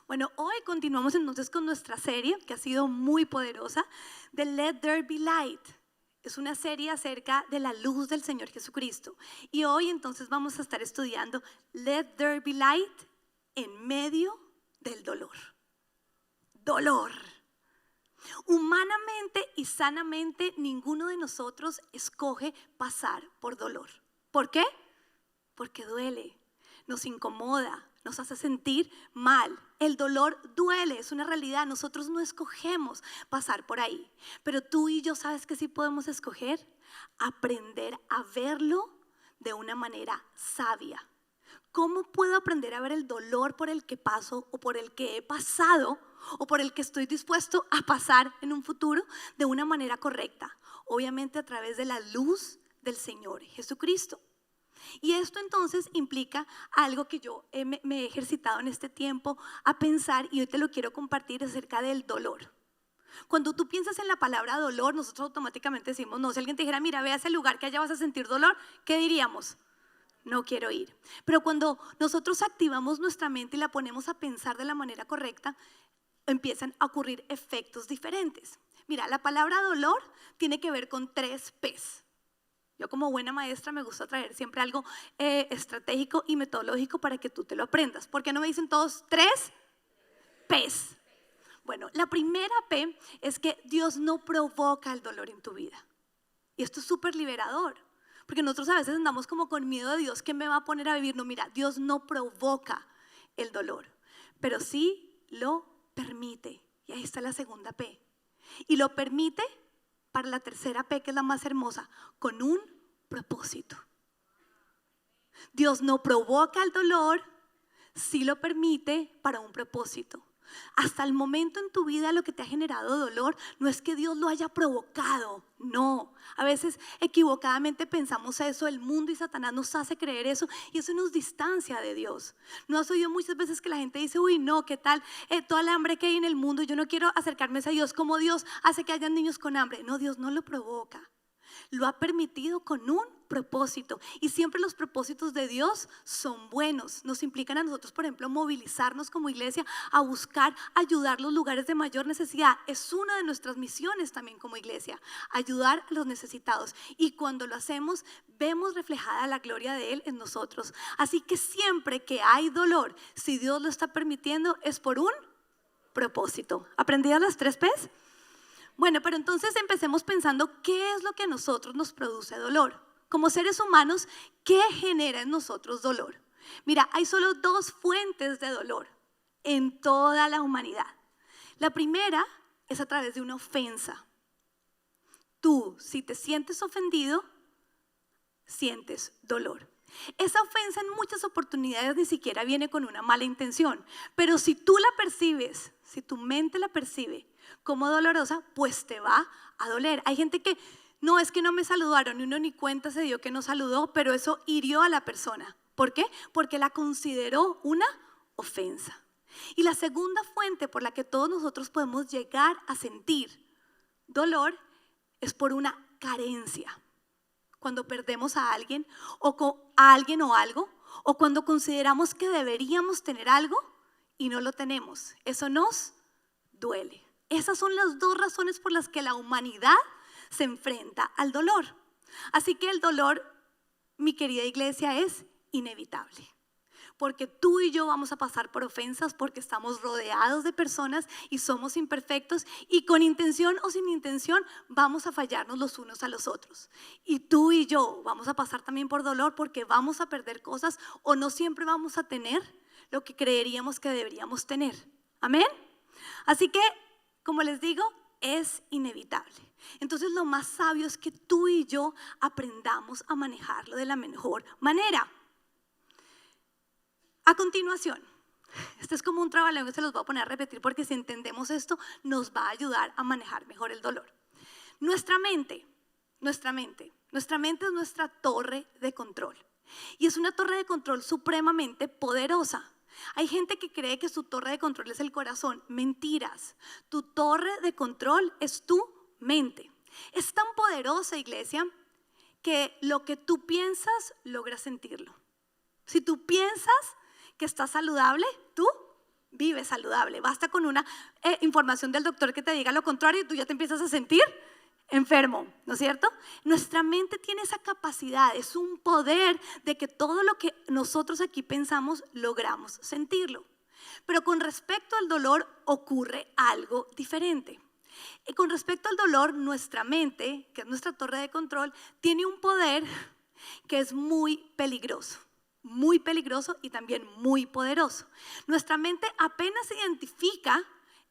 Bueno, hoy continuamos entonces con nuestra serie que ha sido muy poderosa de Let There Be Light. Es una serie acerca de la luz del Señor Jesucristo. Y hoy entonces vamos a estar estudiando Let There Be Light en medio del dolor. Dolor. Humanamente y sanamente ninguno de nosotros escoge pasar por dolor. ¿Por qué? Porque duele, nos incomoda, nos hace sentir mal. El dolor duele, es una realidad. Nosotros no escogemos pasar por ahí. Pero tú y yo, ¿sabes qué sí podemos escoger? Aprender a verlo de una manera sabia. ¿Cómo puedo aprender a ver el dolor por el que paso o por el que he pasado o por el que estoy dispuesto a pasar en un futuro de una manera correcta? Obviamente a través de la luz del Señor Jesucristo. Y esto entonces implica algo que yo me he ejercitado en este tiempo a pensar, y hoy te lo quiero compartir acerca del dolor. Cuando tú piensas en la palabra dolor, nosotros automáticamente decimos no. Si alguien te dijera, mira, ve a ese lugar que allá vas a sentir dolor, ¿qué diríamos? No quiero ir. Pero cuando nosotros activamos nuestra mente y la ponemos a pensar de la manera correcta, empiezan a ocurrir efectos diferentes. Mira, la palabra dolor tiene que ver con 3 P's. Yo como buena maestra me gusta traer siempre algo estratégico y metodológico para que tú te lo aprendas. ¿Por qué no me dicen todos 3 P's? Bueno, la primera P es que Dios no provoca el dolor en tu vida. Y esto es súper liberador. Porque nosotros a veces andamos como con miedo de Dios, ¿qué me va a poner a vivir? No, mira, Dios no provoca el dolor, pero sí lo permite. Y ahí está la segunda P. Y lo permite para la tercera P, que es la más hermosa, con un propósito. Dios no provoca el dolor, sí lo permite para un propósito. Hasta el momento en tu vida lo que te ha generado dolor no es que Dios lo haya provocado, no. A veces equivocadamente pensamos eso, el mundo y Satanás nos hace creer eso y eso nos distancia de Dios. ¿No has oído muchas veces que la gente dice, uy no, qué tal toda la hambre que hay en el mundo, yo no quiero acercarme a Dios? ¿Cómo Dios hace que hayan niños con hambre? No, Dios no lo provoca. Lo ha permitido con un propósito, y siempre los propósitos de Dios son buenos. Nos implican a nosotros, por ejemplo, movilizarnos como iglesia a buscar ayudar los lugares de mayor necesidad. Es una de nuestras misiones también como iglesia, ayudar a los necesitados, y cuando lo hacemos vemos reflejada la gloria de Él en nosotros. Así que siempre que hay dolor, si Dios lo está permitiendo, es por un propósito. ¿Aprendieron las 3 P's? Bueno, pero entonces empecemos pensando qué es lo que a nosotros nos produce dolor. Como seres humanos, ¿qué genera en nosotros dolor? Mira, hay solo 2 fuentes de dolor en toda la humanidad. La primera es a través de una ofensa. Tú, si te sientes ofendido, sientes dolor. Esa ofensa en muchas oportunidades ni siquiera viene con una mala intención, pero si tú la percibes, si tu mente la percibe como dolorosa, pues te va a doler. Hay gente que no, es que no me saludaron y uno ni cuenta se dio que no saludó, pero eso hirió a la persona. ¿Por qué? Porque la consideró una ofensa. Y la segunda fuente por la que todos nosotros podemos llegar a sentir dolor es por una carencia. Cuando perdemos a alguien o algo, o cuando consideramos que deberíamos tener algo y no lo tenemos, eso nos duele. Esas son las 2 razones por las que la humanidad se enfrenta al dolor. Así que el dolor, mi querida iglesia, es inevitable. Porque tú y yo vamos a pasar por ofensas, porque estamos rodeados de personas y somos imperfectos, y con intención o sin intención vamos a fallarnos los unos a los otros. Y tú y yo vamos a pasar también por dolor, porque vamos a perder cosas o no siempre vamos a tener lo que creeríamos que deberíamos tener. Amén. Así que, como les digo, es inevitable. Entonces lo más sabio es que tú y yo aprendamos a manejarlo de la mejor manera. A continuación, esto es como un trabalengua, se los voy a poner a repetir porque si entendemos esto nos va a ayudar a manejar mejor el dolor. Nuestra mente es nuestra torre de control, y es una torre de control supremamente poderosa. Hay gente que cree que su torre de control es el corazón. Mentiras. Tu torre de control es tu mente. Es tan poderosa, iglesia, que lo que tú piensas logras sentirlo. Si tú piensas que estás saludable, tú vive saludable. Basta con una información del doctor que te diga lo contrario y tú ya te empiezas a sentir enfermo, ¿no es cierto? Nuestra mente tiene esa capacidad, es un poder de que todo lo que nosotros aquí pensamos logramos sentirlo. Pero con respecto al dolor ocurre algo diferente. Y con respecto al dolor, nuestra mente, que es nuestra torre de control, tiene un poder que es muy peligroso y también muy poderoso. Nuestra mente apenas identifica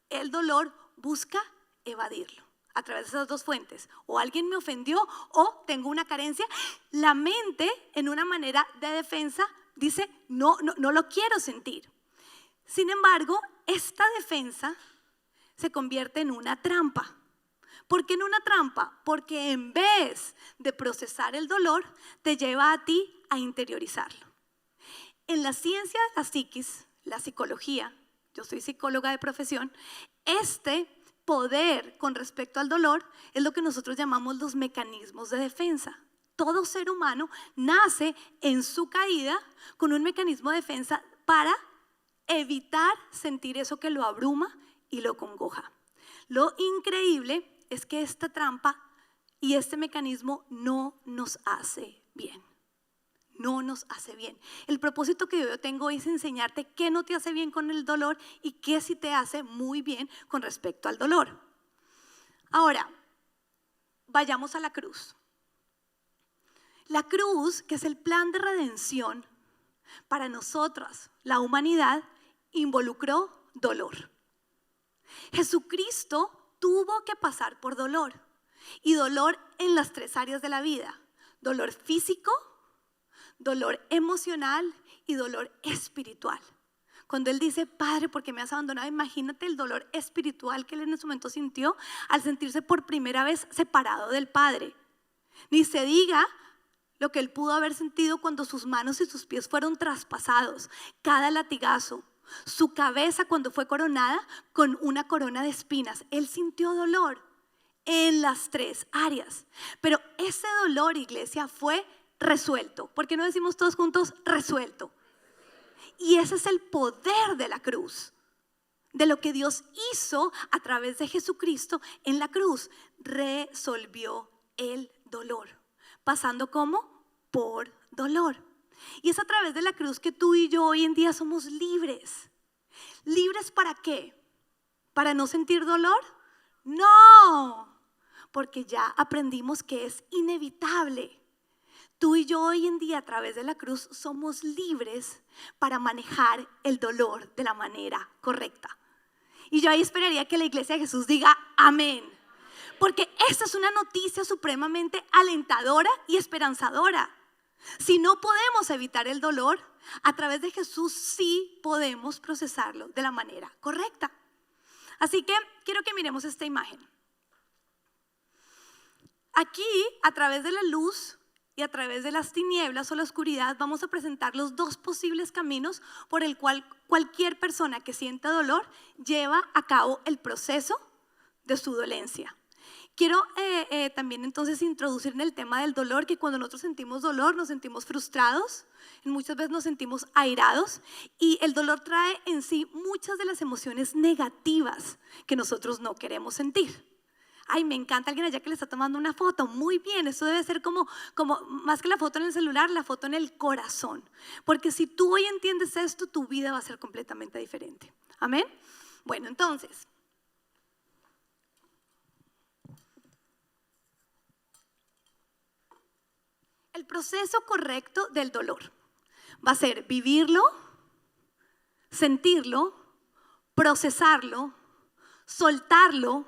el dolor, busca evadirlo a través de esas dos fuentes. O alguien me ofendió o tengo una carencia. La mente, en una manera de defensa, dice no lo quiero sentir. Sin embargo, esta defensa se convierte en una trampa. ¿Por qué en una trampa? Porque en vez de procesar el dolor, te lleva a ti a interiorizarlo. En la ciencia de la psiquis, la psicología, yo soy psicóloga de profesión, este poder con respecto al dolor es lo que nosotros llamamos los mecanismos de defensa. Todo ser humano nace en su caída con un mecanismo de defensa para evitar sentir eso que lo abruma y lo congoja. Lo increíble es que esta trampa y este mecanismo no nos hace bien. No nos hace bien. El propósito que yo tengo es enseñarte qué no te hace bien con el dolor y qué sí te hace muy bien con respecto al dolor. Ahora, vayamos a la cruz. La cruz, que es el plan de redención para nosotras, la humanidad, involucró dolor. Jesucristo tuvo que pasar por dolor, y dolor en las tres áreas de la vida: dolor físico, dolor emocional y dolor espiritual. Cuando él dice, Padre, ¿por qué me has abandonado? Imagínate el dolor espiritual que él en ese momento sintió al sentirse por primera vez separado del Padre. Ni se diga lo que él pudo haber sentido cuando sus manos y sus pies fueron traspasados, cada latigazo, su cabeza cuando fue coronada con una corona de espinas. Él sintió dolor en las tres áreas, pero ese dolor, iglesia, fue resuelto. ¿Por qué no decimos todos juntos resuelto? Y ese es el poder de la cruz, de lo que Dios hizo a través de Jesucristo en la cruz. Resolvió el dolor, pasando ¿cómo? Por dolor. Y es a través de la cruz que tú y yo hoy en día somos libres. ¿Libres para qué? ¿Para no sentir dolor? No, porque ya aprendimos que es inevitable. Tú y yo hoy en día a través de la cruz somos libres para manejar el dolor de la manera correcta. Y yo ahí esperaría que la iglesia de Jesús diga amén. Porque esta es una noticia supremamente alentadora y esperanzadora. Si no podemos evitar el dolor, a través de Jesús sí podemos procesarlo de la manera correcta. Así que quiero que miremos esta imagen. Aquí, a través de la luz y a través de las tinieblas o la oscuridad, vamos a presentar los dos posibles caminos por el cual cualquier persona que sienta dolor lleva a cabo el proceso de su dolencia. Quiero también entonces introducir en el tema del dolor, que cuando nosotros sentimos dolor nos sentimos frustrados, muchas veces nos sentimos airados, y el dolor trae en sí muchas de las emociones negativas que nosotros no queremos sentir. Ay, me encanta alguien allá que le está tomando una foto. Muy bien, eso debe ser como más que la foto en el celular, la foto en el corazón. Porque si tú hoy entiendes esto, tu vida va a ser completamente diferente. Amén. Bueno, entonces, el proceso correcto del dolor va a ser vivirlo, sentirlo, procesarlo, soltarlo,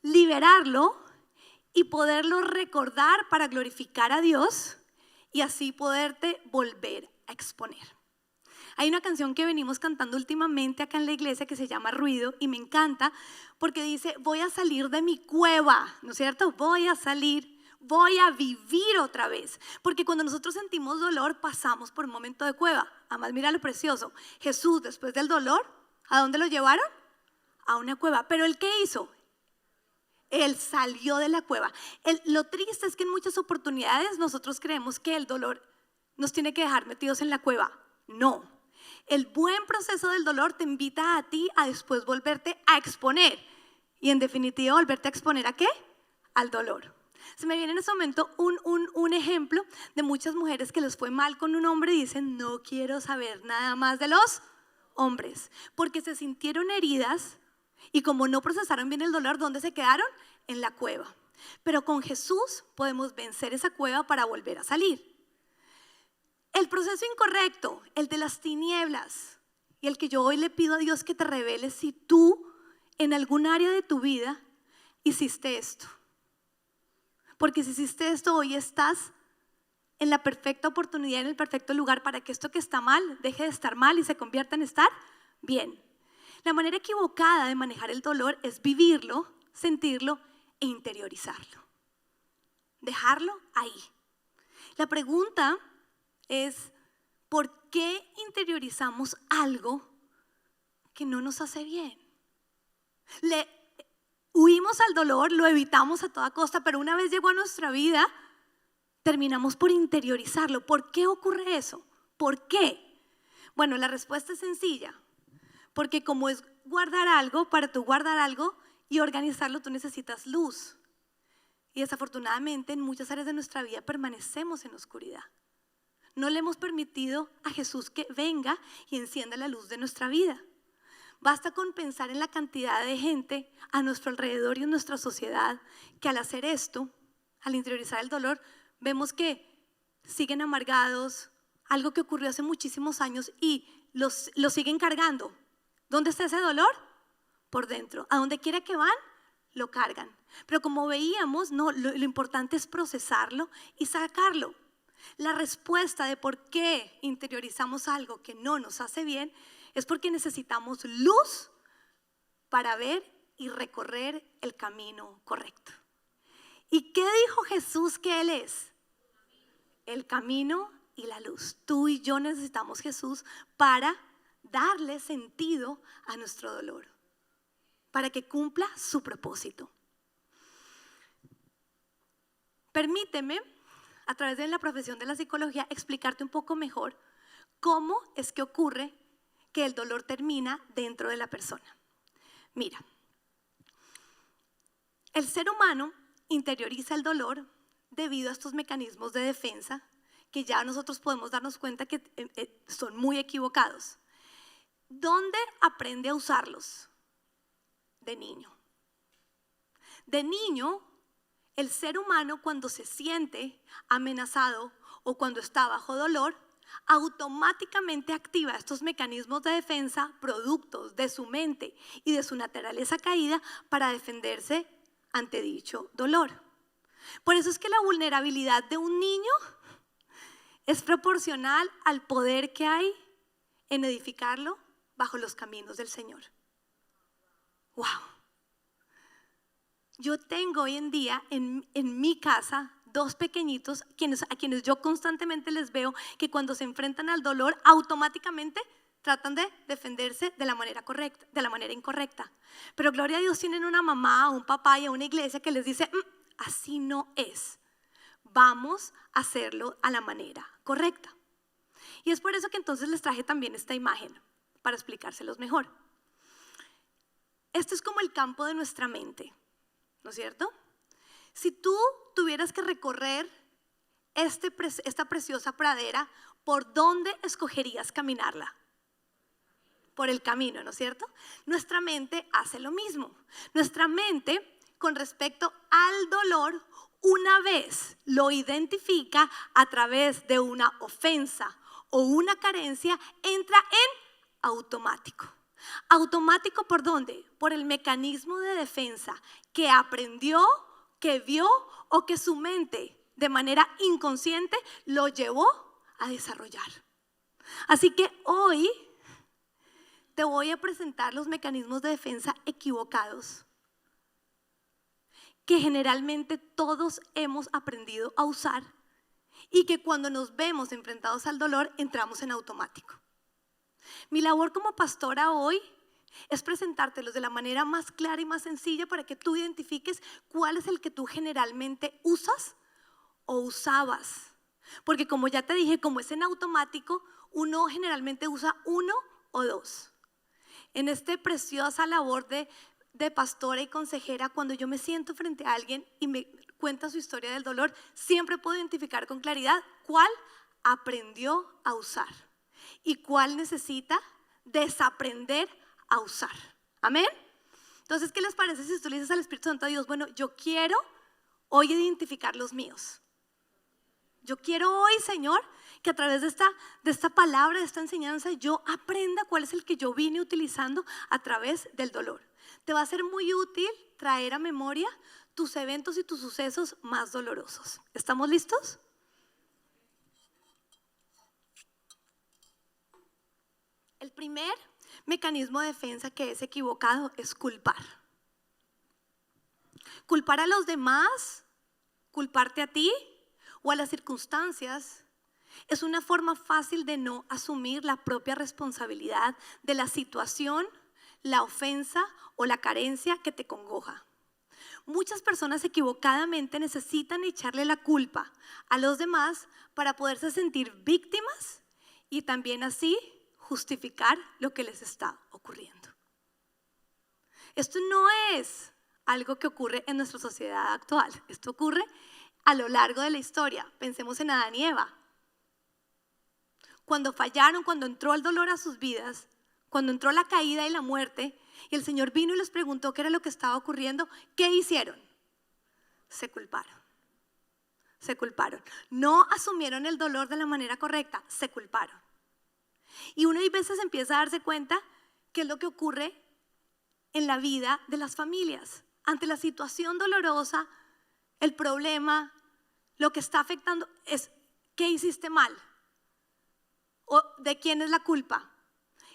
liberarlo y poderlo recordar para glorificar a Dios y así poderte volver a exponer. Hay una canción que venimos cantando últimamente acá en la iglesia que se llama Ruido y me encanta porque dice: voy a salir de mi cueva, ¿no es cierto? Voy a vivir otra vez. Porque cuando nosotros sentimos dolor pasamos por un momento de cueva. Además, mira lo precioso, Jesús después del dolor, ¿a dónde lo llevaron? A una cueva. ¿Pero él qué hizo? Él salió de la cueva. Lo triste es que en muchas oportunidades nosotros creemos que el dolor nos tiene que dejar metidos en la cueva. No, El buen proceso del dolor te invita a ti a después volverte a exponer. Y en definitiva, volverte a exponer ¿a qué? Al dolor. Se me viene en este momento un ejemplo de muchas mujeres que les fue mal con un hombre y dicen, no quiero saber nada más de los hombres, porque se sintieron heridas y como no procesaron bien el dolor, ¿dónde se quedaron? En la cueva. Pero con Jesús podemos vencer esa cueva para volver a salir. El proceso incorrecto, el de las tinieblas y el que yo hoy le pido a Dios que te revele si tú en algún área de tu vida hiciste esto. Porque si hiciste esto, hoy estás en la perfecta oportunidad, en el perfecto lugar para que esto que está mal deje de estar mal y se convierta en estar bien. La manera equivocada de manejar el dolor es vivirlo, sentirlo e interiorizarlo. Dejarlo ahí. La pregunta es, ¿por qué interiorizamos algo que no nos hace bien? Huimos al dolor, lo evitamos a toda costa, pero una vez llegó a nuestra vida, terminamos por interiorizarlo. ¿Por qué ocurre eso? ¿Por qué? Bueno, la respuesta es sencilla. Porque como es guardar algo, para tú guardar algo y organizarlo, tú necesitas luz. Y desafortunadamente en muchas áreas de nuestra vida permanecemos en oscuridad. No le hemos permitido a Jesús que venga y encienda la luz de nuestra vida. Basta con pensar en la cantidad de gente a nuestro alrededor y en nuestra sociedad que al hacer esto, al interiorizar el dolor, vemos que siguen amargados, algo que ocurrió hace muchísimos años y lo siguen cargando. ¿Dónde está ese dolor? Por dentro. A donde quiera que van, lo cargan. Pero como veíamos, no, lo importante es procesarlo y sacarlo. La respuesta de por qué interiorizamos algo que no nos hace bien es porque necesitamos luz para ver y recorrer el camino correcto. ¿Y qué dijo Jesús que Él es? El camino y la luz. Tú y yo necesitamos Jesús para darle sentido a nuestro dolor, para que cumpla su propósito. Permíteme, a través de la profesión de la psicología, explicarte un poco mejor cómo es que ocurre que el dolor termina dentro de la persona. Mira, el ser humano interioriza el dolor debido a estos mecanismos de defensa que ya nosotros podemos darnos cuenta que son muy equivocados. ¿Dónde aprende a usarlos? De niño. De niño, el ser humano cuando se siente amenazado o cuando está bajo dolor, automáticamente activa estos mecanismos de defensa productos de su mente y de su naturaleza caída para defenderse ante dicho dolor. Por eso es que la vulnerabilidad de un niño es proporcional al poder que hay en edificarlo bajo los caminos del Señor. ¡Wow! Yo tengo hoy en día en mi casa dos pequeñitos a quienes yo constantemente les veo que cuando se enfrentan al dolor automáticamente tratan de defenderse de la manera correcta, de la manera incorrecta. Pero gloria a Dios, tienen una mamá, un papá y una iglesia que les dice, así no es. Vamos a hacerlo a la manera correcta. Y es por eso que entonces les traje también esta imagen para explicárselos mejor. Esto es como el campo de nuestra mente, ¿no es cierto? Si tú tuvieras que recorrer esta preciosa pradera, ¿por dónde escogerías caminarla? Por el camino, ¿no es cierto? Nuestra mente hace lo mismo. Nuestra mente, con respecto al dolor, una vez lo identifica a través de una ofensa o una carencia, entra en automático. ¿Automático por dónde? Por el mecanismo de defensa que aprendió, que vio o que su mente de manera inconsciente lo llevó a desarrollar. Así que hoy te voy a presentar los mecanismos de defensa equivocados que generalmente todos hemos aprendido a usar y que cuando nos vemos enfrentados al dolor entramos en automático. Mi labor como pastora hoy es presentártelos de la manera más clara y más sencilla para que tú identifiques cuál es el que tú generalmente usas o usabas. Porque como ya te dije, como es en automático, uno generalmente usa uno o dos. En esta preciosa labor de pastora y consejera, cuando yo me siento frente a alguien y me cuenta su historia del dolor, siempre puedo identificar con claridad cuál aprendió a usar y cuál necesita desaprender a usar. Amén. Entonces, ¿qué les parece si tú le dices al Espíritu Santo de Dios, bueno, yo quiero hoy identificar los míos? Yo quiero hoy, Señor, que a través de esta palabra, de esta enseñanza, yo aprenda cuál es el que yo vine utilizando a través del dolor. Te va a ser muy útil traer a memoria tus eventos y tus sucesos más dolorosos. ¿Estamos listos? El primer mecanismo de defensa que es equivocado es culpar. Culpar a los demás, culparte a ti o a las circunstancias es una forma fácil de no asumir la propia responsabilidad de la situación, la ofensa o la carencia que te congoja. Muchas personas equivocadamente necesitan echarle la culpa a los demás para poderse sentir víctimas y también así justificar lo que les está ocurriendo. Esto no es algo que ocurre en nuestra sociedad actual. Esto ocurre a lo largo de la historia. Pensemos en Adán y Eva. Cuando fallaron, cuando entró el dolor a sus vidas, cuando entró la caída y la muerte, y el Señor vino y les preguntó qué era lo que estaba ocurriendo, ¿qué hicieron? Se culparon. Se culparon. No asumieron el dolor de la manera correcta, se culparon. Y uno a veces empieza a darse cuenta qué es lo que ocurre en la vida de las familias. Ante la situación dolorosa, el problema, lo que está afectando es ¿qué hiciste mal? ¿O de quién es la culpa?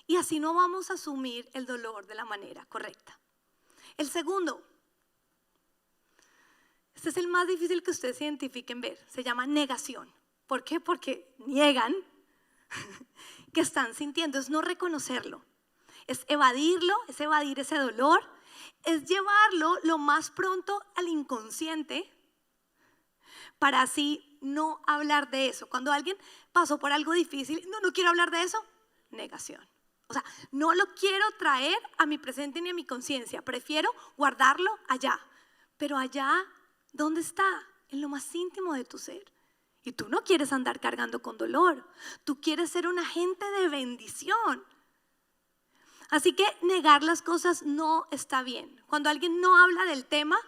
Y así no vamos a asumir el dolor de la manera correcta. El segundo, este es el más difícil que ustedes se identifiquen ver, se llama negación. ¿Por qué? Porque niegan que están sintiendo, es no reconocerlo, es evadirlo, es evadir ese dolor, es llevarlo lo más pronto al inconsciente para así no hablar de eso. Cuando alguien pasó por algo difícil, no quiero hablar de eso, negación. O sea, no lo quiero traer a mi presente ni a mi conciencia, prefiero guardarlo allá. Pero allá, ¿dónde está? En lo más íntimo de tu ser. Y tú no quieres andar cargando con dolor, tú quieres ser un agente de bendición. Así que negar las cosas no está bien. Cuando alguien no habla del tema,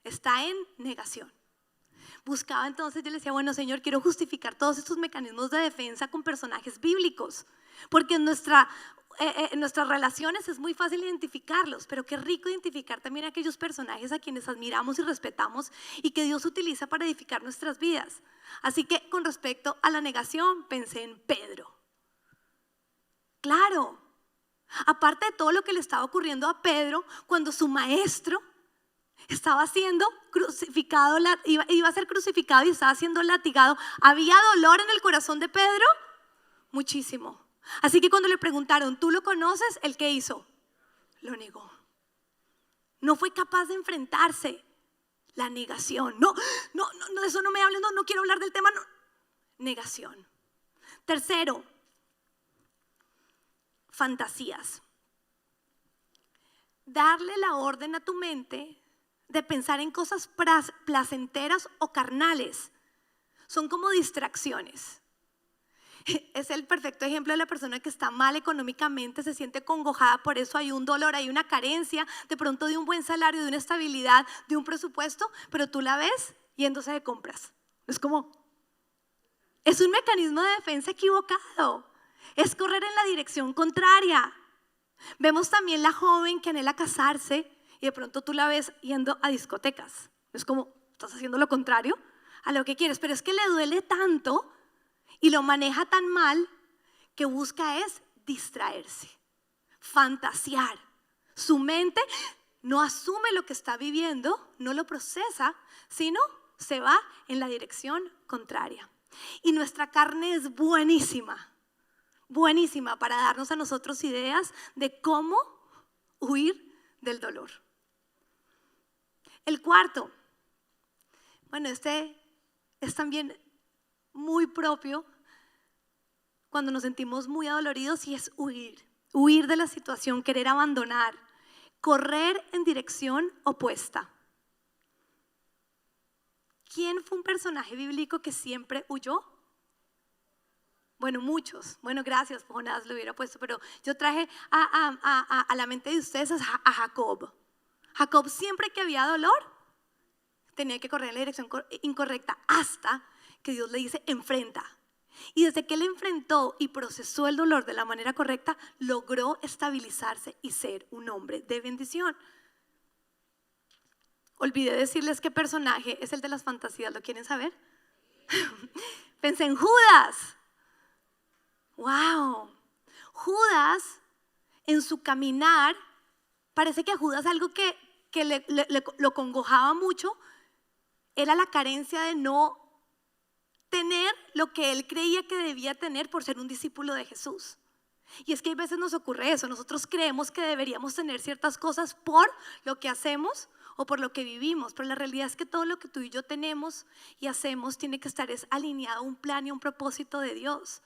está en negación. Buscaba entonces, yo le decía, bueno, Señor, quiero justificar todos estos mecanismos de defensa con personajes bíblicos, porque en nuestras relaciones es muy fácil identificarlos, pero qué rico identificar también aquellos personajes a quienes admiramos y respetamos y que Dios utiliza para edificar nuestras vidas. Así que con respecto a la negación, pensé en Pedro. Claro, aparte de todo lo que le estaba ocurriendo a Pedro cuando su maestro estaba siendo crucificado, iba a ser crucificado y estaba siendo latigado. ¿Había dolor en el corazón de Pedro? Muchísimo. Así que cuando le preguntaron, ¿tú lo conoces? ¿El qué hizo? Lo negó. No fue capaz de enfrentarse. La negación. No, de eso no me hables, no quiero hablar del tema. No. Negación. Tercero, fantasías. Darle la orden a tu mente de pensar en cosas placenteras o carnales. Son como distracciones. Es el perfecto ejemplo de la persona que está mal económicamente, se siente congojada, por eso hay un dolor, hay una carencia, de pronto de un buen salario, de una estabilidad, de un presupuesto, pero tú la ves yéndose de compras. Es un mecanismo de defensa equivocado, es correr en la dirección contraria. Vemos también la joven que anhela casarse y de pronto tú la ves yendo a discotecas. Es como, estás haciendo lo contrario a lo que quieres, pero es que le duele tanto y lo maneja tan mal que busca es distraerse, fantasear. Su mente no asume lo que está viviendo, no lo procesa, sino se va en la dirección contraria. Y nuestra carne es buenísima, buenísima para darnos a nosotros ideas de cómo huir del dolor. El cuarto, bueno, este es también muy propio cuando nos sentimos muy adoloridos y es huir de la situación, querer abandonar, correr en dirección opuesta. ¿Quién fue un personaje bíblico que siempre huyó? Bueno, muchos. Bueno, gracias, Jonás lo hubiera puesto, pero yo traje a la mente de ustedes a Jacob. Jacob, siempre que había dolor, tenía que correr en la dirección incorrecta hasta que Dios le dice enfrenta. Y desde que él enfrentó y procesó el dolor de la manera correcta, logró estabilizarse y ser un hombre de bendición. Olvidé decirles qué personaje es el de las fantasías. ¿Lo quieren saber? Pensé en Judas. ¡Wow! Judas, en su caminar, parece que a Judas algo que lo congojaba mucho era la carencia de no tener lo que él creía que debía tener por ser un discípulo de Jesús. Y es que a veces nos ocurre eso, nosotros creemos que deberíamos tener ciertas cosas por lo que hacemos o por lo que vivimos, pero la realidad es que todo lo que tú y yo tenemos y hacemos tiene que estar alineado a un plan y a un propósito de Dios.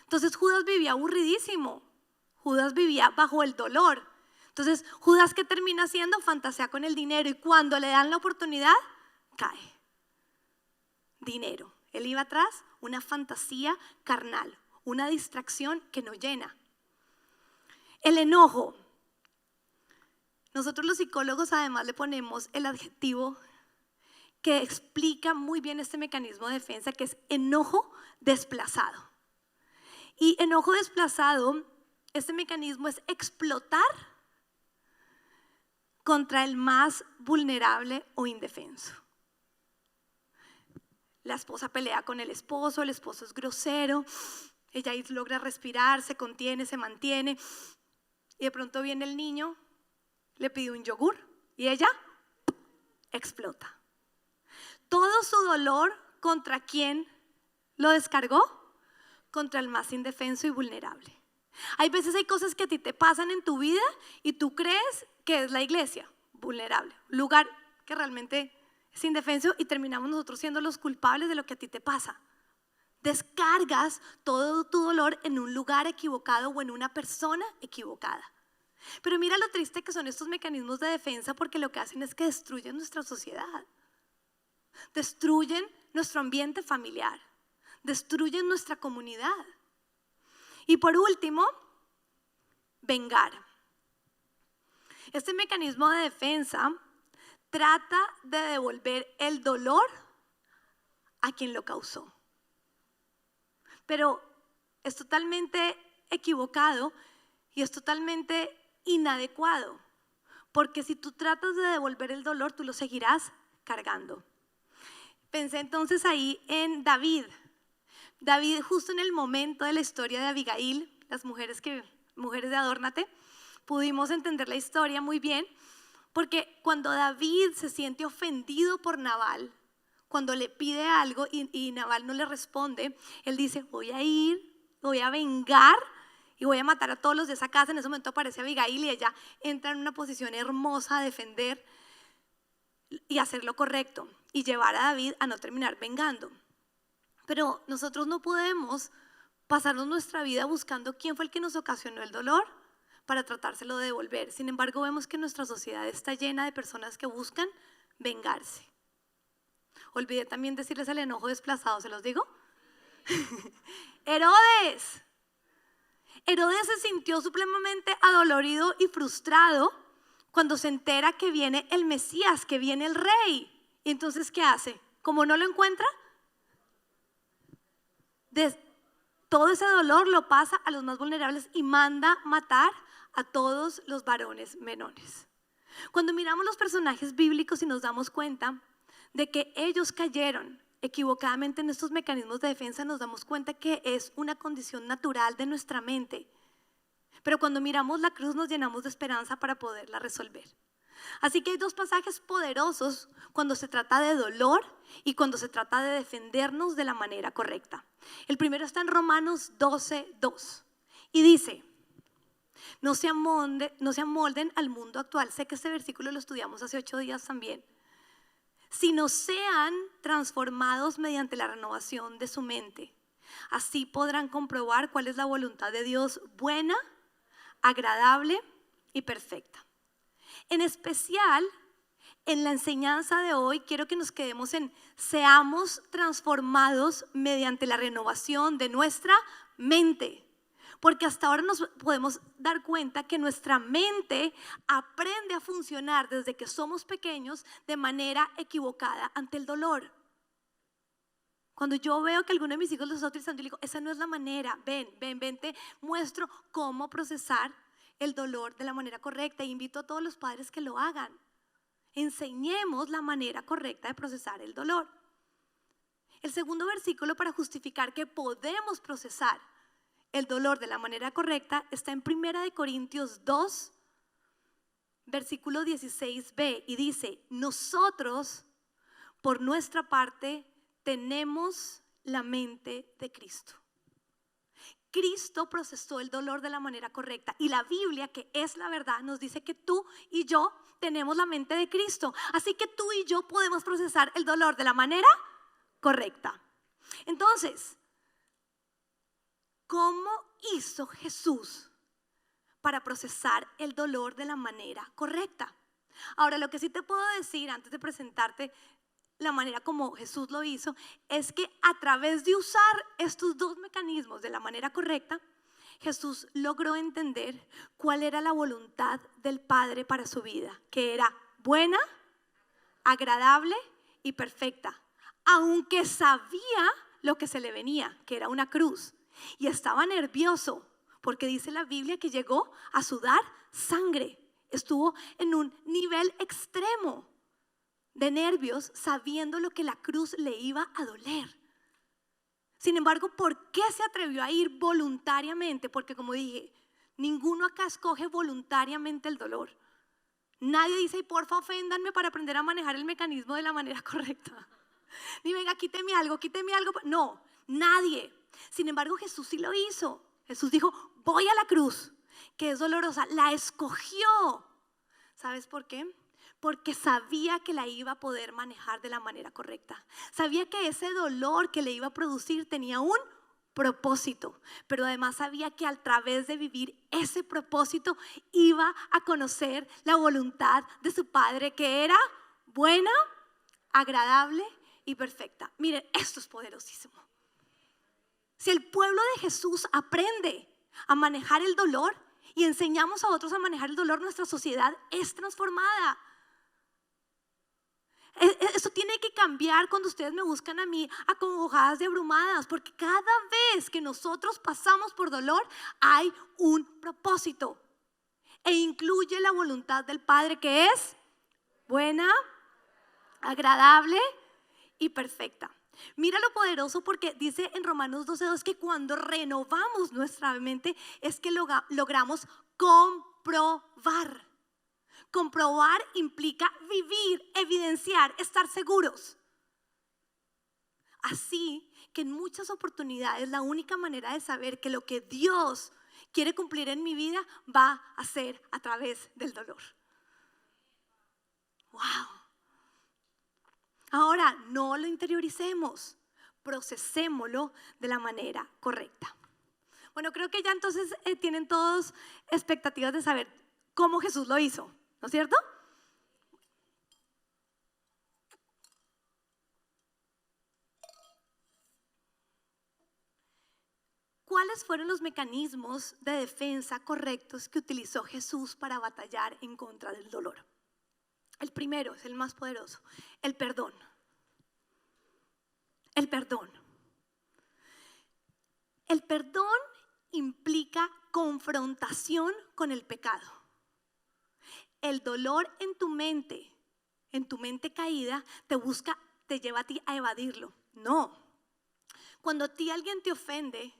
Entonces Judas vivía aburridísimo, Judas vivía bajo el dolor. Entonces Judas, ¿qué termina haciendo? Fantasea con el dinero, y cuando le dan la oportunidad, cae. Dinero. Él iba atrás, una fantasía carnal, una distracción que no llena. El enojo. Nosotros los psicólogos además le ponemos el adjetivo que explica muy bien este mecanismo de defensa, que es enojo desplazado. Y enojo desplazado, este mecanismo es explotar contra el más vulnerable o indefenso. La esposa pelea con el esposo es grosero, ella ahí logra respirar, se contiene, se mantiene, y de pronto viene el niño, le pide un yogur y ella explota. Todo su dolor, ¿contra quién lo descargó? Contra el más indefenso y vulnerable. Hay veces hay cosas que a ti te pasan en tu vida y tú crees que es la iglesia, vulnerable, lugar que realmente es indefenso, y terminamos nosotros siendo los culpables de lo que a ti te pasa. Descargas todo tu dolor en un lugar equivocado o en una persona equivocada. Pero mira lo triste que son estos mecanismos de defensa, porque lo que hacen es que destruyen nuestra sociedad, destruyen nuestro ambiente familiar, destruyen nuestra comunidad. Y por último, vengar. Este mecanismo de defensa trata de devolver el dolor a quien lo causó. Pero es totalmente equivocado y es totalmente inadecuado, porque si tú tratas de devolver el dolor, tú lo seguirás cargando. Pensé entonces ahí en David. David, justo en el momento de la historia de Abigail, las mujeres de Adórnate, pudimos entender la historia muy bien, porque cuando David se siente ofendido por Nabal, cuando le pide algo y Nabal no le responde, él dice: voy a ir, voy a vengar y voy a matar a todos los de esa casa. En ese momento aparece Abigail y ella entra en una posición hermosa a defender y hacer lo correcto y llevar a David a no terminar vengando. Pero nosotros no podemos pasarnos nuestra vida buscando quién fue el que nos ocasionó el dolor para tratárselo de devolver. Sin embargo, vemos que nuestra sociedad está llena de personas que buscan vengarse. Olvidé también decirles el enojo desplazado, ¿se los digo? Herodes se sintió supremamente adolorido y frustrado cuando se entera que viene el Mesías, que viene el rey. Y entonces, ¿qué hace? Como no lo encuentra, todo ese dolor lo pasa a los más vulnerables y manda matar a todos los varones menores. Cuando miramos los personajes bíblicos y nos damos cuenta de que ellos cayeron equivocadamente en estos mecanismos de defensa, nos damos cuenta que es una condición natural de nuestra mente. Pero cuando miramos la cruz nos llenamos de esperanza para poderla resolver. Así que hay dos pasajes poderosos cuando se trata de dolor y cuando se trata de defendernos de la manera correcta. El primero está en Romanos 12:2 y dice: no se amolden al mundo actual. Sé que este versículo lo estudiamos hace 8 días también. Sino sean transformados mediante la renovación de su mente, Así podrán comprobar cuál es la voluntad de Dios, buena, agradable y perfecta. En especial, en la enseñanza de hoy, quiero que nos quedemos en seamos transformados mediante la renovación de nuestra mente. Porque hasta ahora nos podemos dar cuenta que nuestra mente aprende a funcionar desde que somos pequeños de manera equivocada ante el dolor. Cuando yo veo que alguno de mis hijos lo está utilizando, yo le digo, esa no es la manera, ven, te muestro cómo procesar el dolor de la manera correcta. E invito a todos los padres que lo hagan. Enseñemos la manera correcta de procesar el dolor. El segundo versículo para justificar que podemos procesar el dolor de la manera correcta está en 1 Corintios 2, versículo 16b, y dice: nosotros, por nuestra parte, tenemos la mente de Cristo. Cristo procesó el dolor de la manera correcta, y la Biblia, que es la verdad, nos dice que tú y yo tenemos la mente de Cristo. Así que tú y yo podemos procesar el dolor de la manera correcta. Entonces, ¿cómo hizo Jesús para procesar el dolor de la manera correcta? Ahora, lo que sí te puedo decir antes de presentarte la manera como Jesús lo hizo, es que a través de usar estos dos mecanismos de la manera correcta, Jesús logró entender cuál era la voluntad del Padre para su vida, que era buena, agradable y perfecta, aunque sabía lo que se le venía, que era una cruz. Y estaba nervioso porque dice la Biblia que llegó a sudar sangre. Estuvo en un nivel extremo de nervios sabiendo lo que la cruz le iba a doler. Sin embargo, ¿por qué se atrevió a ir voluntariamente? Porque, como dije, ninguno acá escoge voluntariamente el dolor. Nadie dice, y porfa, oféndanme para aprender a manejar el mecanismo de la manera correcta. Ni venga, quíteme algo. No, nadie. Sin embargo, Jesús sí lo hizo. Jesús dijo, voy a la cruz, que es dolorosa. La escogió. ¿Sabes por qué? Porque sabía que la iba a poder manejar de la manera correcta. Sabía que ese dolor que le iba a producir tenía un propósito, pero además sabía que a través de vivir ese propósito iba a conocer la voluntad de su Padre, que era buena, agradable y perfecta. Miren, esto es poderosísimo. Si el pueblo de Jesús aprende a manejar el dolor y enseñamos a otros a manejar el dolor, nuestra sociedad es transformada. Eso tiene que cambiar cuando ustedes me buscan a mí acongojadas y abrumadas, porque cada vez que nosotros pasamos por dolor hay un propósito e incluye la voluntad del Padre, que es buena, agradable y perfecta. Mira lo poderoso, porque dice en Romanos 12:2 que cuando renovamos nuestra mente es que logramos comprobar. Comprobar implica vivir, evidenciar, estar seguros. Así que en muchas oportunidades la única manera de saber que lo que Dios quiere cumplir en mi vida va a ser a través del dolor. Wow. Ahora, no lo interioricemos, procesémoslo de la manera correcta. Bueno, creo que ya entonces tienen todos expectativas de saber cómo Jesús lo hizo, ¿no es cierto? ¿Cuáles fueron los mecanismos de defensa correctos que utilizó Jesús para batallar en contra del dolor? El primero es el más poderoso, el perdón. El perdón. El perdón implica confrontación con el pecado. El dolor en tu mente caída, te lleva a ti a evadirlo. No. Cuando a ti alguien te ofende,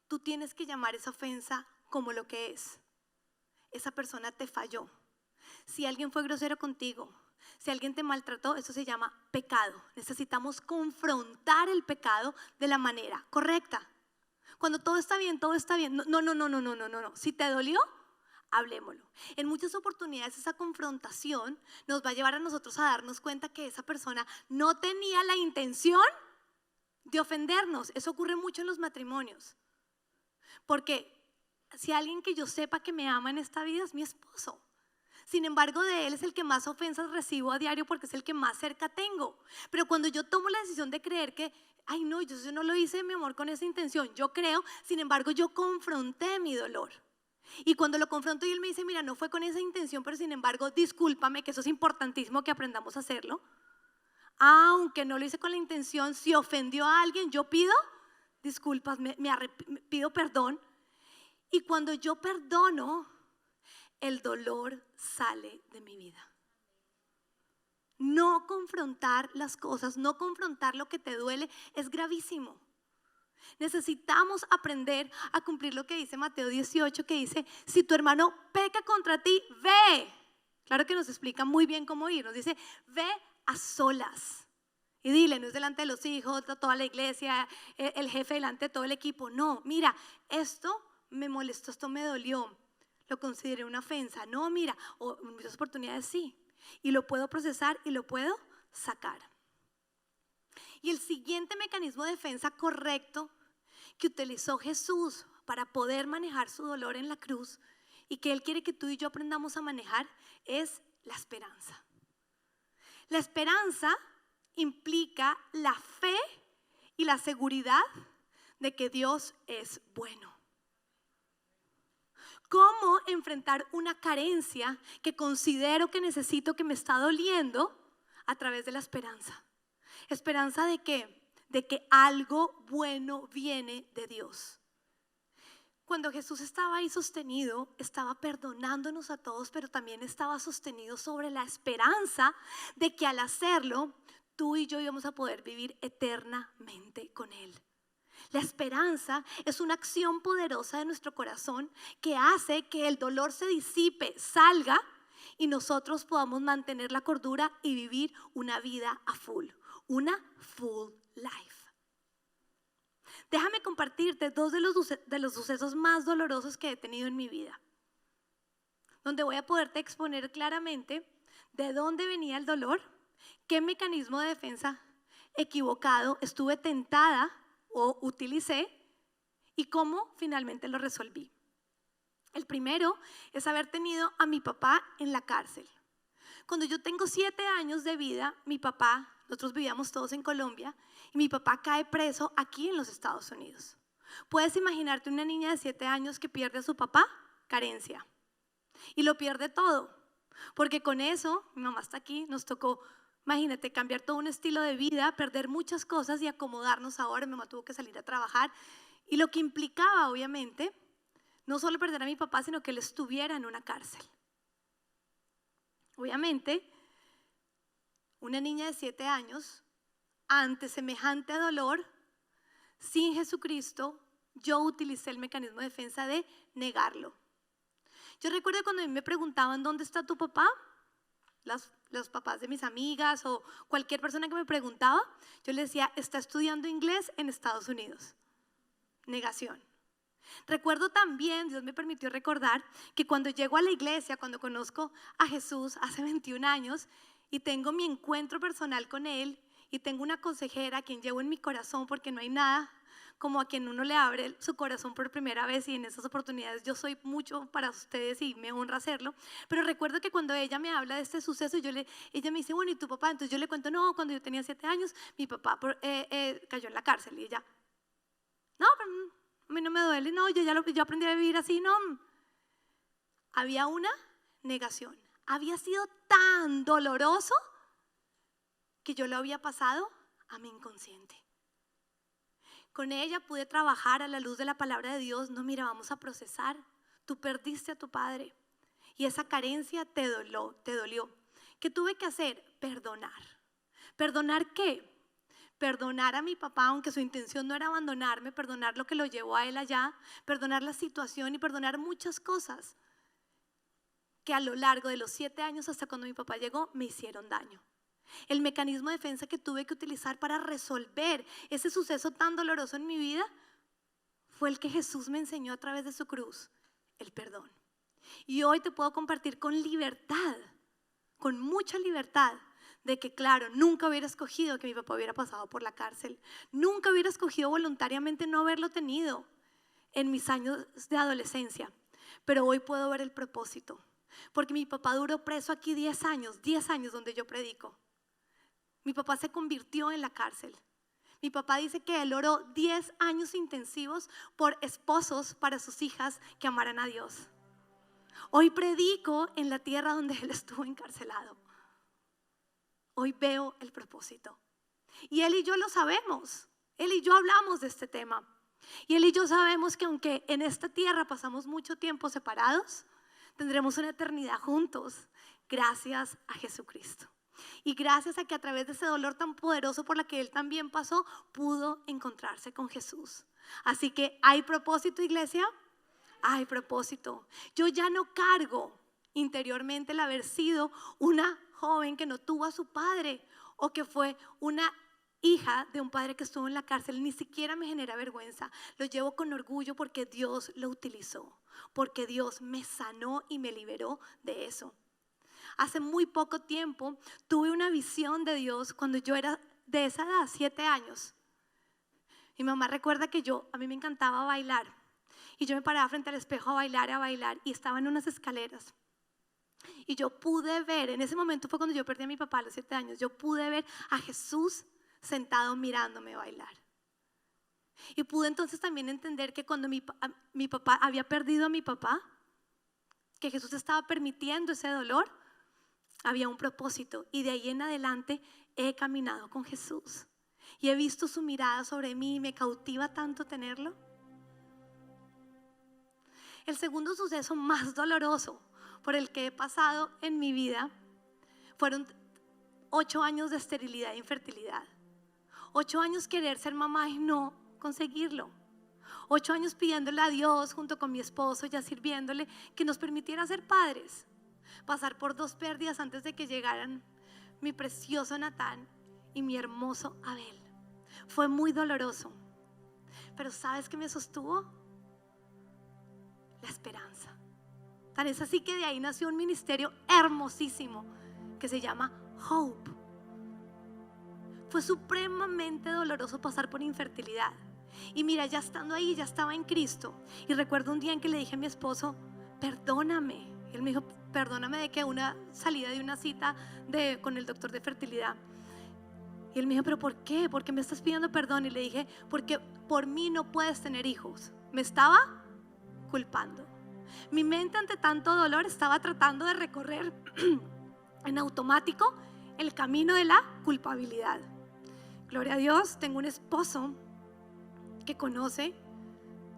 tú tienes que llamar esa ofensa como lo que es. Esa persona te falló. Si alguien fue grosero contigo, si alguien te maltrató, eso se llama pecado. Necesitamos confrontar el pecado de la manera correcta. Cuando todo está bien, todo está bien. No. Si te dolió, hablémoslo. En muchas oportunidades esa confrontación nos va a llevar a nosotros a darnos cuenta que esa persona no tenía la intención de ofendernos. Eso ocurre mucho en los matrimonios. Porque si alguien que yo sepa que me ama en esta vida es mi esposo. Sin embargo, de él es el que más ofensas recibo a diario porque es el que más cerca tengo. Pero cuando yo tomo la decisión de creer que, ay no, yo no lo hice, mi amor, con esa intención, yo creo, sin embargo, yo confronté mi dolor. Y cuando lo confronto y él me dice, mira, no fue con esa intención, pero sin embargo, discúlpame, que eso es importantísimo que aprendamos a hacerlo. Aunque no lo hice con la intención, si ofendió a alguien, yo pido disculpas, pido perdón. Y cuando yo perdono, el dolor sale de mi vida. No confrontar las cosas, no confrontar lo que te duele es gravísimo. Necesitamos aprender a cumplir lo que dice Mateo 18, que dice, si tu hermano peca contra ti, ve. Claro que nos explica muy bien cómo ir, nos dice, ve a solas. Y dile, no es delante de los hijos, de toda la iglesia, el jefe delante de todo el equipo. No, mira, esto me molestó, esto me dolió. Lo consideré una ofensa. No, mira, en muchas oportunidades sí. Y lo puedo procesar y lo puedo sacar. Y el siguiente mecanismo de defensa correcto que utilizó Jesús para poder manejar su dolor en la cruz y que Él quiere que tú y yo aprendamos a manejar es la esperanza. La esperanza implica la fe y la seguridad de que Dios es bueno. ¿Cómo enfrentar una carencia que considero que necesito, que me está doliendo? A través de la esperanza. ¿Esperanza de qué? De que algo bueno viene de Dios. Cuando Jesús estaba ahí sostenido, estaba perdonándonos a todos, pero también estaba sostenido sobre la esperanza de que al hacerlo, tú y yo íbamos a poder vivir eternamente con Él. La esperanza es una acción poderosa de nuestro corazón que hace que el dolor se disipe, salga y nosotros podamos mantener la cordura y vivir una vida a full, una full life. Déjame compartirte dos de los sucesos más dolorosos que he tenido en mi vida, donde voy a poderte exponer claramente de dónde venía el dolor, qué mecanismo de defensa equivocado estuve tentada o utilicé y cómo finalmente lo resolví. El primero es haber tenido a mi papá en la cárcel. Cuando yo tengo 7 años de vida, mi papá, nosotros vivíamos todos en Colombia, y mi papá cae preso aquí en los Estados Unidos. ¿Puedes imaginarte una niña de 7 años que pierde a su papá? Carencia. Y lo pierde todo, porque con eso, mi mamá está aquí, nos tocó, imagínate, cambiar todo un estilo de vida, perder muchas cosas y acomodarnos ahora. Mi mamá tuvo que salir a trabajar y lo que implicaba, obviamente, no solo perder a mi papá, sino que él estuviera en una cárcel. Obviamente, una niña de 7 años, ante semejante dolor, sin Jesucristo, yo utilicé el mecanismo de defensa de negarlo. Yo recuerdo cuando a mí me preguntaban, ¿dónde está tu papá? Los papás de mis amigas o cualquier persona que me preguntaba, yo le decía, está estudiando inglés en Estados Unidos. Negación. Recuerdo también, Dios me permitió recordar, que cuando llego a la iglesia, cuando conozco a Jesús hace 21 años y tengo mi encuentro personal con Él y tengo una consejera a quien llevo en mi corazón, porque no hay nada como a quien uno le abre su corazón por primera vez, y en esas oportunidades yo soy mucho para ustedes y me honra hacerlo. Pero recuerdo que cuando ella me habla de este suceso, ella me dice, bueno, ¿y tu papá? Entonces yo le cuento, no, cuando yo tenía 7 años, mi papá cayó en la cárcel. Y ella, no, pero a mí no me duele, no, yo aprendí a vivir así, no. Había una negación. Había sido tan doloroso que yo lo había pasado a mi inconsciente. Con ella pude trabajar a la luz de la palabra de Dios. No, mira, vamos a procesar. Tú perdiste a tu padre y esa carencia te dolió. ¿Qué tuve que hacer? Perdonar. ¿Perdonar qué? Perdonar a mi papá, aunque su intención no era abandonarme, perdonar lo que lo llevó a él allá, perdonar la situación y perdonar muchas cosas que a lo largo de los 7 años hasta cuando mi papá llegó me hicieron daño. El mecanismo de defensa que tuve que utilizar para resolver ese suceso tan doloroso en mi vida fue el que Jesús me enseñó a través de su cruz, el perdón. Y hoy te puedo compartir con libertad, con mucha libertad, de que, claro, nunca hubiera escogido que mi papá hubiera pasado por la cárcel. Nunca hubiera escogido voluntariamente no haberlo tenido en mis años de adolescencia. Pero hoy puedo ver el propósito. Porque mi papá duró preso aquí 10 años donde yo predico. Mi papá se convirtió en la cárcel. Mi papá dice que él oró 10 años intensivos por esposos para sus hijas que amaran a Dios. Hoy predico en la tierra donde él estuvo encarcelado. Hoy veo el propósito. Y él y yo lo sabemos. Él y yo hablamos de este tema. Y él y yo sabemos que aunque en esta tierra pasamos mucho tiempo separados, tendremos una eternidad juntos gracias a Jesucristo. Y gracias a que a través de ese dolor tan poderoso por la que él también pasó, pudo encontrarse con Jesús. Así que, ¿hay propósito, iglesia? Hay propósito. Yo ya no cargo interiormente el haber sido una joven que no tuvo a su padre o que fue una hija de un padre que estuvo en la cárcel. Ni siquiera me genera vergüenza. Lo llevo con orgullo porque Dios lo utilizó, porque Dios me sanó y me liberó de eso. Hace muy poco tiempo tuve una visión de Dios cuando yo era de esa edad, 7 años. Mi mamá recuerda que a mí me encantaba bailar y yo me paraba frente al espejo a bailar y estaba en unas escaleras. Y yo pude ver, en ese momento fue cuando yo perdí a mi papá a los 7 años, yo pude ver a Jesús sentado mirándome bailar. Y pude entonces también entender que cuando mi papá había perdido a mi papá, que Jesús estaba permitiendo ese dolor, había un propósito. Y de ahí en adelante he caminado con Jesús y he visto su mirada sobre mí y me cautiva tanto tenerlo. El segundo suceso más doloroso por el que he pasado en mi vida fueron 8 años de esterilidad e infertilidad. 8 años querer ser mamá y no conseguirlo. 8 años pidiéndole a Dios junto con mi esposo, ya sirviéndole, que nos permitiera ser padres. Pasar por 2 pérdidas antes de que llegaran mi precioso Natán y mi hermoso Abel. Fue muy doloroso. Pero ¿sabes qué me sostuvo? La esperanza. Tan es así que de ahí nació un ministerio hermosísimo que se llama Hope. Fue supremamente doloroso pasar por infertilidad. Y mira, ya estando ahí, ya estaba en Cristo. Y recuerdo un día en que le dije a mi esposo, perdóname. Él me dijo, perdóname de que una salida de una cita con el doctor de fertilidad. Y él me dijo, ¿pero por qué? ¿Por qué me estás pidiendo perdón? Y le dije, porque por mí no puedes tener hijos. Me estaba culpando. Mi mente ante tanto dolor estaba tratando de recorrer en automático el camino de la culpabilidad. Gloria a Dios, tengo un esposo que conoce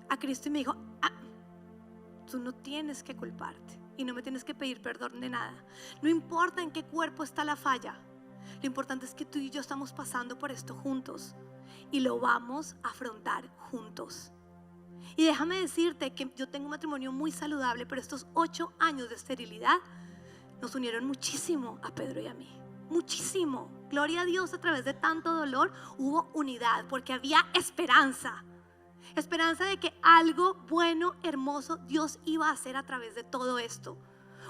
a Cristo y me dijo, tú no tienes que culparte y no me tienes que pedir perdón de nada. No importa en qué cuerpo está la falla, lo importante es que tú y yo estamos pasando por esto juntos y lo vamos a afrontar juntos. Y déjame decirte que yo tengo un matrimonio muy saludable, pero estos 8 años de esterilidad nos unieron muchísimo a Pedro y a mí. Muchísimo. Gloria a Dios, a través de tanto dolor hubo unidad porque había esperanza. Esperanza de que algo bueno, hermoso Dios iba a hacer a través de todo esto.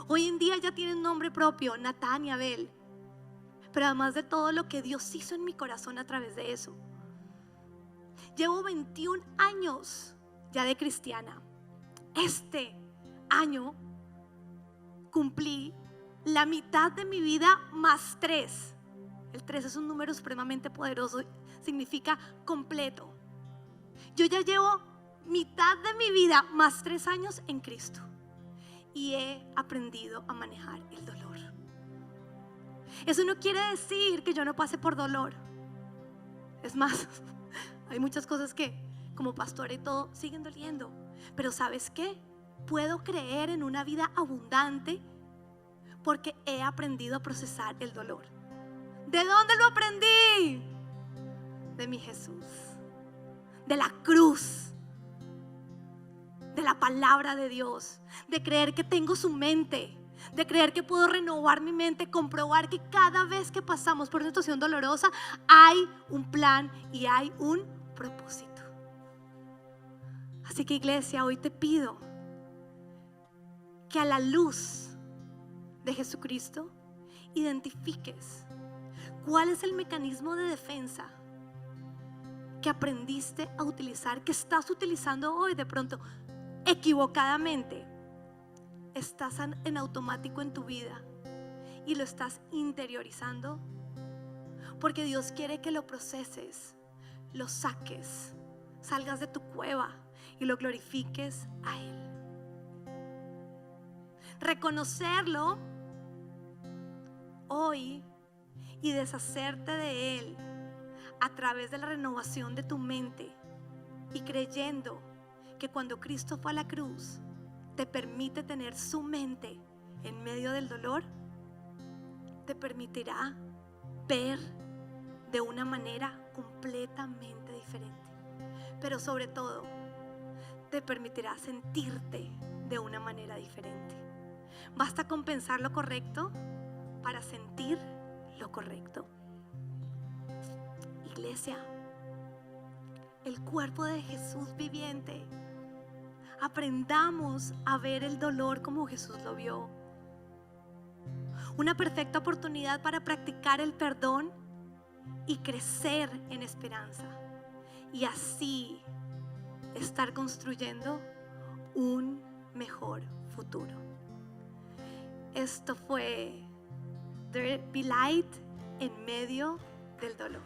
Hoy en día ya tienen nombre propio, Natán y Abel. Pero además de todo lo que Dios hizo en mi corazón a través de eso. Llevo 21 años ya de cristiana. Este año cumplí la mitad de mi vida más 3. El 3 es un número supremamente poderoso, significa completo. Yo ya llevo mitad de mi vida más 3 años en Cristo y he aprendido a manejar el dolor. Eso no quiere decir que yo no pase por dolor. Es más, hay muchas cosas que como pastora y todo siguen doliendo. Pero ¿sabes qué? Puedo creer en una vida abundante porque he aprendido a procesar el dolor. ¿De dónde lo aprendí? De mi Jesús, de la cruz, de la palabra de Dios, de creer que tengo su mente, de creer que puedo renovar mi mente, comprobar que cada vez que pasamos por una situación dolorosa hay un plan y hay un propósito. Así que, iglesia, hoy te pido que a la luz de Jesucristo identifiques ¿Cuál es el mecanismo de defensa que aprendiste a utilizar, que estás utilizando hoy de pronto equivocadamente? Estás en automático en tu vida y lo estás interiorizando, porque Dios quiere que lo proceses, lo saques, salgas de tu cueva y lo glorifiques a Él. Reconocerlo hoy y deshacerte de Él a través de la renovación de tu mente y creyendo que cuando Cristo fue a la cruz te permite tener su mente en medio del dolor, te permitirá ver de una manera completamente diferente, pero sobre todo te permitirá sentirte de una manera diferente. Basta con pensar lo correcto para sentir lo correcto. Iglesia, el cuerpo de Jesús viviente, aprendamos a ver el dolor como Jesús lo vio. Una perfecta oportunidad para practicar el perdón y crecer en esperanza, y así estar construyendo un mejor futuro. Esto fue Be Light en medio del dolor.